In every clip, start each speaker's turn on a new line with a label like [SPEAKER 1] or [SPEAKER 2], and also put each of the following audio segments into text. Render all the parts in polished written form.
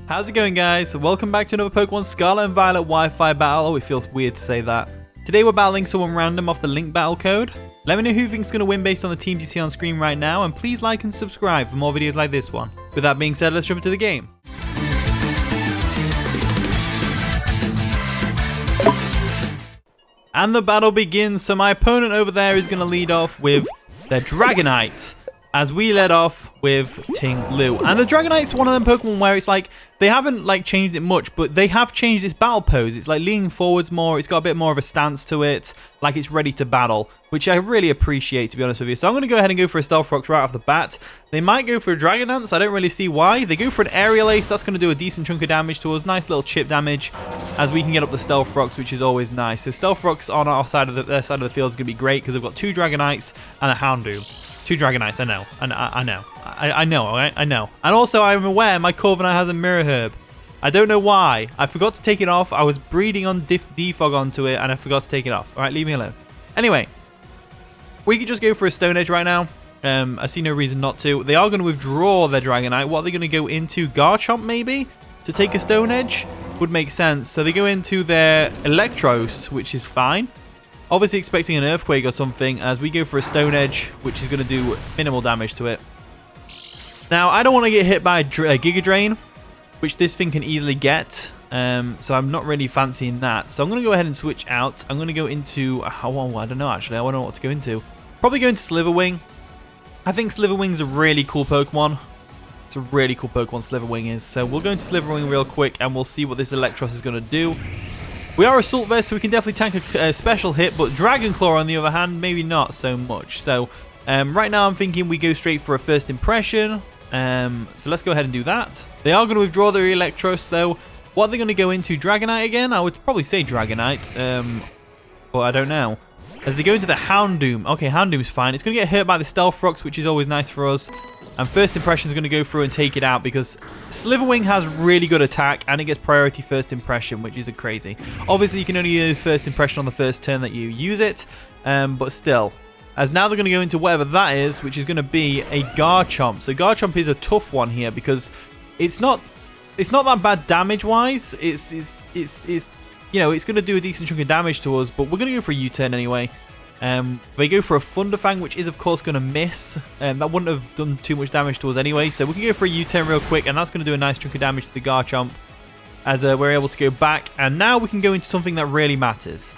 [SPEAKER 1] How's it going, guys? Welcome back to another Pokemon Scarlet and Violet Wi-Fi battle. Oh, it feels weird to say that. Today we're battling someone random off the link battle code. Let me know who you think's going to win based on the teams you see on screen right now, and please like and subscribe for more videos like this one. With that being said, let's jump into the game. And the battle begins. So my opponent over there is going to lead off with their Dragonite, as we led off with Ting Lu. And the Dragonite's one of them Pokemon where it's like, they haven't like changed it much, but they have changed its battle pose. It's like leaning forwards more. It's got a bit more of a stance to it, like it's ready to battle, which I really appreciate, to be honest with you. So I'm going to go ahead and go for a Stealth Rocks right off the bat. They might go for a Dragon Dance. I don't really see why. They go for an Aerial Ace. That's going to do a decent chunk of damage to us. Nice little chip damage as we can get up the Stealth Rocks, which is always nice. So Stealth Rocks on our side of their side of the field is going to be great because they've got two Dragonites and a Houndoom. Two Dragonites, I know. I know, alright? I know. And also, I'm aware my Corviknight has a Mirror Herb. I don't know why. I forgot to take it off. I was breeding on Defog onto it, and I forgot to take it off. Alright, leave me alone. Anyway, we could just go for a Stone Edge right now. I see no reason not to. They are going to withdraw their Dragonite. What are they going to go into? Garchomp, maybe? To take a Stone Edge? Would make sense. So they go into their Electros, which is fine. Obviously expecting an Earthquake or something as we go for a Stone Edge, which is going to do minimal damage to it. Now, I don't want to get hit by a Giga Drain, which this thing can easily get. So I'm not really fancying that. So I'm going to go ahead and switch out. I'm going to go into... I don't know, actually. I don't know what to go into. Probably go into Sliverwing. I think Sliverwing's a really cool Pokemon. It's a really cool Pokemon, Sliverwing is. So we'll go into Sliverwing real quick, and we'll see what this Electros is going to do. We are Assault Vest, so we can definitely tank a special hit, but Dragon Claw, on the other hand, maybe not so much. So right now I'm thinking we go straight for a First Impression. So let's go ahead and do that. They are going to withdraw their Electros, though. What are they going to go into? Dragonite again? I would probably say Dragonite, but I don't know. As they go into the Houndoom. Okay, Houndoom's fine. It's going to get hurt by the Stealth Rocks, which is always nice for us. And First Impression is going to go through and take it out because Sliverwing has really good attack and it gets priority First Impression, which is crazy. Obviously, you can only use First Impression on the first turn that you use it, but still. As now they're going to go into whatever that is, which is going to be a Garchomp. So Garchomp is a tough one here because it's not that bad damage-wise. It's you know, it's going to do a decent chunk of damage to us, but we're going to go for a U-turn anyway. They go for a Thunderfang, which is of course going to miss. That wouldn't have done too much damage to us anyway, so we can go for a U-turn real quick, and that's going to do a nice chunk of damage to the Garchomp as we're able to go back. And now we can go into something that really matters,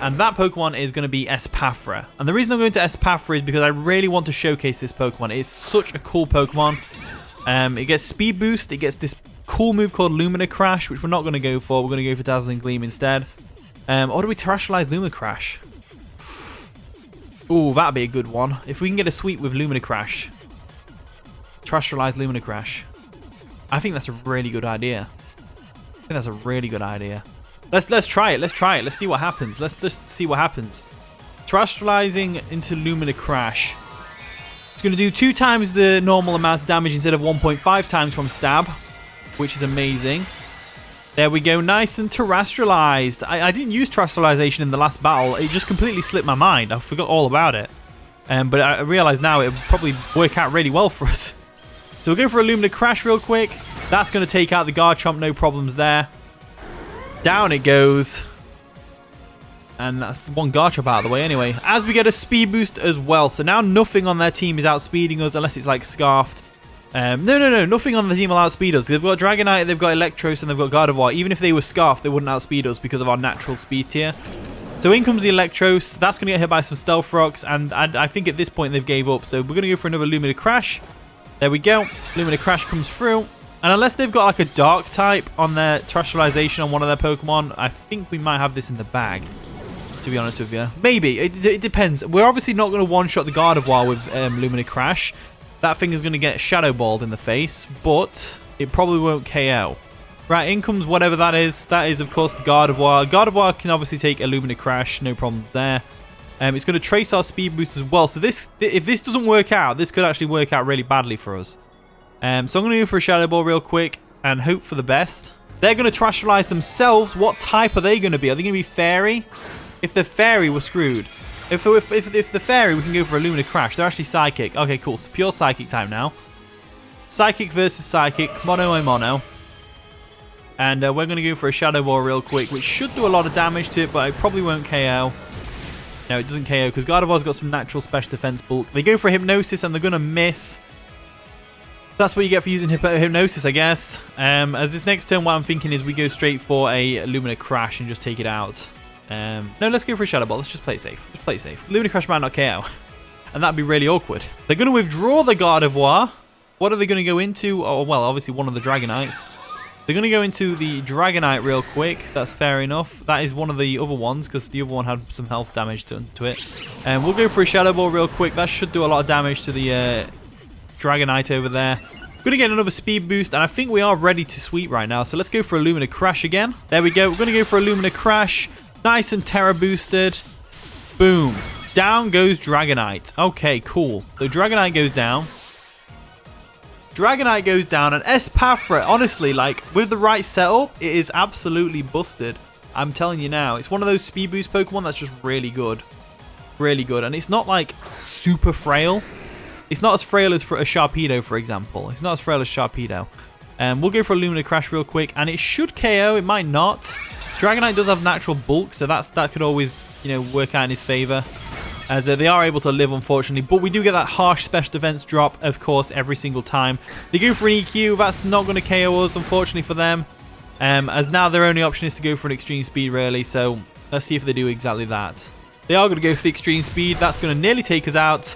[SPEAKER 1] and that Pokemon is going to be ESPATHRA. And the reason I'm going to ESPATHRA is because I really want to showcase this Pokemon. It's such a cool Pokemon. It gets Speed Boost. It gets this cool move called Lumina Crash, which we're not going to go for. We're going to go for Dazzling Gleam instead. Or do we Terrestrialize Lumina Crash? Ooh, that'd be a good one. If we can get a sweep with Lumina Crash. Terrestrialize Lumina Crash. I think that's a really good idea. I think that's a really good idea. Let's try it. Let's try it. Let's see what happens. Let's just see what happens. Terrestrializing into Lumina Crash. It's going to do 2 times the normal amount of damage instead of 1.5 times from Stab, which is amazing. There we go, nice and terrestrialized. I didn't use terrestrialization in the last battle. It just completely slipped my mind. I forgot all about it. But I realize now it would probably work out really well for us. So we'll go for a Lumina Crash real quick. That's going to take out the Garchomp, no problems there. Down it goes. And that's one Garchomp out of the way anyway. As we get a Speed Boost as well. So now nothing on their team is outspeeding us unless it's like Scarfed. No. Nothing on the team will outspeed us. They've got Dragonite, they've got Electros, and they've got Gardevoir. Even if they were Scarfed, they wouldn't outspeed us because of our natural speed tier. So in comes the Electros. That's going to get hit by some Stealth Rocks, and I think at this point they've gave up. So we're going to go for another Lumina Crash. There we go. Lumina Crash comes through. And unless they've got like a Dark type on their Terrestrialization on one of their Pokemon, I think we might have this in the bag, to be honest with you. Maybe. It depends. We're obviously not going to one-shot the Gardevoir with Lumina Crash. That thing is going to get Shadow Balled in the face, but it probably won't KO. Right, in comes whatever that is. That is, of course, the Gardevoir. Gardevoir can obviously take a Lumina Crash, no problem there. It's going to trace our Speed Boost as well. So if this doesn't work out, this could actually work out really badly for us. So I'm going to go for a Shadow Ball real quick and hope for the best. They're going to Terrestrialize themselves. What type are they going to be? Are they going to be Fairy? If they're Fairy, we're screwed. If the Fairy, we can go for a Lumina Crash. They're actually Psychic. Okay, cool. So pure Psychic time now. Psychic versus Psychic. Mono a mono. And we're going to go for a Shadow Ball real quick, which should do a lot of damage to it, but it probably won't KO. No, it doesn't KO because Gardevoir's got some natural special defense bulk. They go for Hypnosis and they're going to miss. That's what you get for using Hypnosis, I guess. As this next turn, what I'm thinking is we go straight for a Lumina Crash and just take it out. No, let's go for a Shadow Ball. Let's just play it safe. Just play it safe. Lumina Crash might not KO. And that'd be really awkward. They're going to withdraw the Gardevoir. What are they going to go into? Oh, well, obviously one of the Dragonites. They're going to go into the Dragonite real quick. That's fair enough. That is one of the other ones because the other one had some health damage done to it. And we'll go for a Shadow Ball real quick. That should do a lot of damage to the Dragonite over there. Going to get another speed boost, and I think we are ready to sweep right now. So let's go for a Lumina Crash again. There we go. We're going to go for a Lumina Crash. Nice and Terra boosted. Boom. Down goes Dragonite. Okay, cool. So Dragonite goes down. Dragonite goes down, and ESPATHRA, honestly, like, with the right setup, it is absolutely busted. I'm telling you now. It's one of those speed boost Pokemon that's just really good. Really good. And it's not, like, super frail. It's not as frail as for a Sharpedo, for example. It's not as frail as Sharpedo. We'll go for a Lumina Crash real quick, and it should KO. It might not. Dragonite does have natural bulk, so that could always, you know, work out in his favor. As they are able to live, unfortunately. But we do get that harsh special defense drop, of course, every single time. They go for an EQ. That's not going to KO us, unfortunately, for them. As now their only option is to go for an extreme speed, really. So let's see if they do exactly that. They are going to go for the extreme speed. That's going to nearly take us out,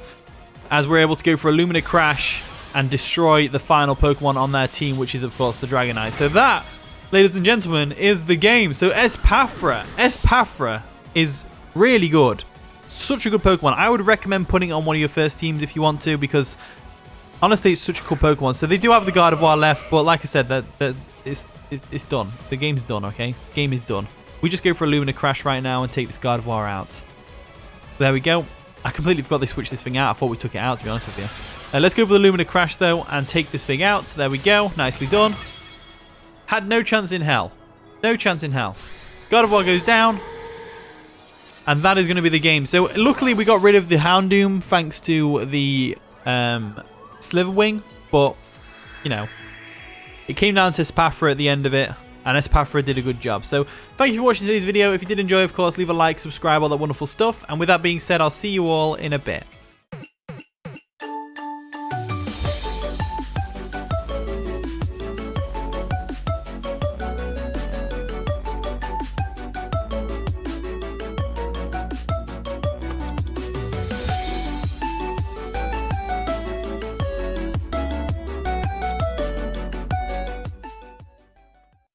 [SPEAKER 1] as we're able to go for a Lumina Crash and destroy the final Pokemon on their team, which is, of course, the Dragonite. So that, ladies and gentlemen, is the game. So ESPATHRA is really good. Such a good Pokemon. I would recommend putting it on one of your first teams if you want to, because honestly, it's such a cool Pokemon. So they do have the Gardevoir left, but like I said, it's done. The game's done, okay? Game is done. We just go for a Lumina Crash right now and take this Gardevoir out. There we go. I completely forgot they switched this thing out. I thought we took it out, to be honest with you. Let's go for the Lumina Crash, though, and take this thing out. There we go. Nicely done. Had no chance in hell. No chance in hell. Gardevoir goes down. And that is going to be the game. So, luckily, we got rid of the Houndoom thanks to the Slitherwing. But, you know, it came down to ESPATHRA at the end of it. And ESPATHRA did a good job. So, thank you for watching today's video. If you did enjoy, of course, leave a like, subscribe, all that wonderful stuff. And with that being said, I'll see you all in a bit.